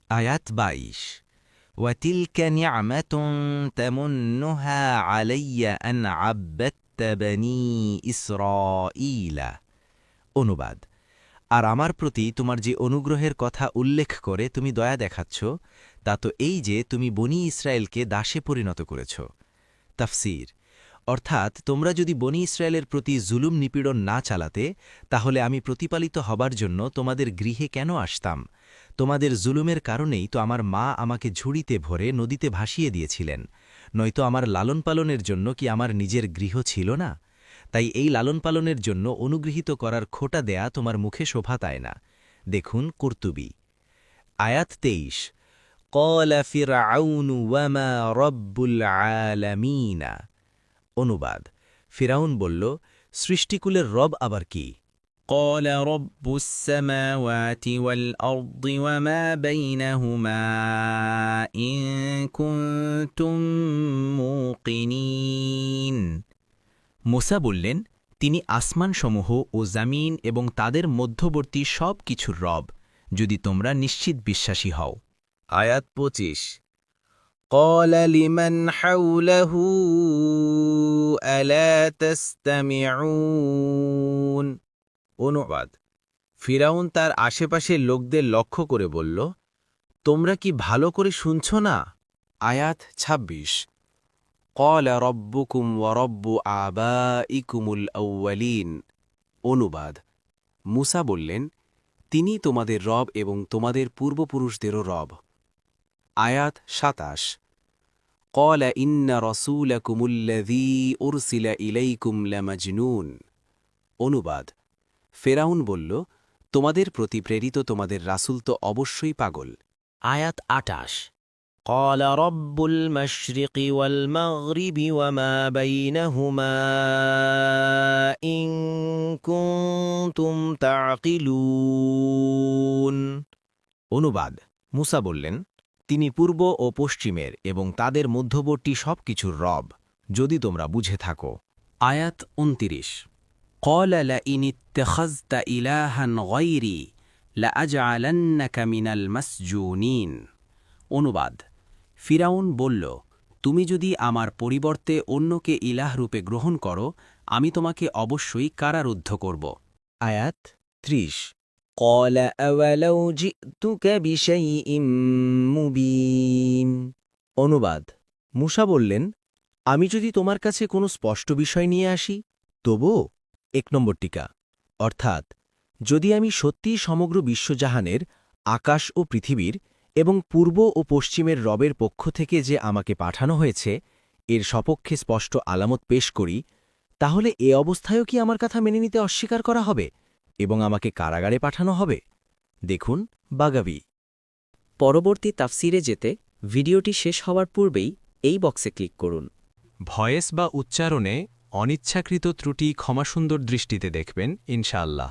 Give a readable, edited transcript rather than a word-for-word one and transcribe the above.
আয়াত ২২ وتلك نعمة تمنها علي أن عبدت بني إسرائيل অনুবাদ আর আমার প্রতি তোমার যে অনুগ্রহের কথা উল্লেখ করে তুমি দয়া দেখাচ্ছ তা তো এই যে তুমি বনি ইসরায়েলকে দাসে পরিণত করেছ। তাফসীর অর্থাৎ তোমরা যদি বনি ইসরায়েলের প্রতি জুলুম নিপীড়ন না চালাতে তাহলে আমি প্রতিপালিত হবার জন্য তোমাদের গৃহে কেন আসতাম? তোমাদের জুলুমের কারণেই তো আমার মা আমাকে ঝুড়িতে ভরে নদীতে ভাসিয়ে দিয়েছিলেন, নয়তো আমার লালন পালনের জন্য কি আমার নিজের গৃহ ছিল না? তাই এই লালন পালনের জন্য অনুগৃহীত করার খোটা দেয়া তোমার মুখে শোভা পায় না। দেখুন কুরতুবী। আয়াত ২৩ قال فرعون وما رب العالمين অনুবাদ ফিরাউন বলল, সৃষ্টিকুলের রব আবার কি? قال رب السماوات والأرض وما بينهما إن كنتم موقنين মুসা বললেন, তিনি আসমানসমূহ ও জামিন এবং তাদের মধ্যবর্তী সব কিছুর রব, যদি তোমরা নিশ্চিত বিশ্বাসী হও। আয়াত ২৫ قال لمن حوله ألا تستمعون অনুবাদ ফিরাউন তার আশেপাশের লোকদের লক্ষ্য করে বলল, তোমরা কি ভালো করে শুনছ না? আয়াত ২৬ قال ربكم ورب آبائكم الأولين অনুবাদ মুসা বললেন, তিনি তোমাদের রব এবং তোমাদের পূর্বপুরুষদেরও রব। আয়াত ২৭ قال إن رسولكم الذي أرسل إليكم لمجنون অনুবাদ ফেরাউন বলল, তোমাদের প্রতি প্রেরিত তোমাদের রাসূল তো অবশ্যই পাগল। আয়াত ২৮ قال رب المشرق والمغرب وما بينهما إن كنتم تعقلون অনুবাদ মুসা বললেন, তিনি পূর্ব ও পশ্চিমের এবং তাদের মধ্যবর্তী সব কিছুর রব, যদি তোমরা বুঝে থাকো। আয়াত ২৯ قال لئن اتخذت إلها غيري لأجعلنك من المسجونين অনুবাদ ফিরাউন বলল, তুমি যদি আমার পরিবর্তে অন্যকে ইলাহ রূপে গ্রহণ করো আমি তোমাকে অবশ্যই কারারুদ্ধ করব। আয়াত ৩০ قال أولو جئتك بشيء مبين অনুবাদ মুসা বললেন, আমি যদি তোমার কাছে কোনো স্পষ্ট বিষয় নিয়ে আসি তবুও। ১ নম্বর টিকা অর্থাৎ যদি আমি সত্যিই সমগ্র বিশ্বজাহানের আকাশ ও পৃথিবীর এবং পূর্ব ও পশ্চিমের রবের পক্ষ থেকে যে আমাকে পাঠানো হয়েছে এর সপক্ষে স্পষ্ট আলামত পেশ করি, তাহলে এ অবস্থায়ও কি আমার কথা মেনে নিতে অস্বীকার করা হবে এবং আমাকে কারাগারে পাঠানো হবে? দেখুন বাগাবী। পরবর্তী তাফসিরে যেতে ভিডিওটি শেষ হওয়ার পূর্বেই এই বক্সে ক্লিক করুন। ভয়েস বা উচ্চারণে অনিচ্ছাকৃত ত্রুটি ক্ষমাসুন্দর দৃষ্টিতে দেখবেন ইনশাআল্লাহ।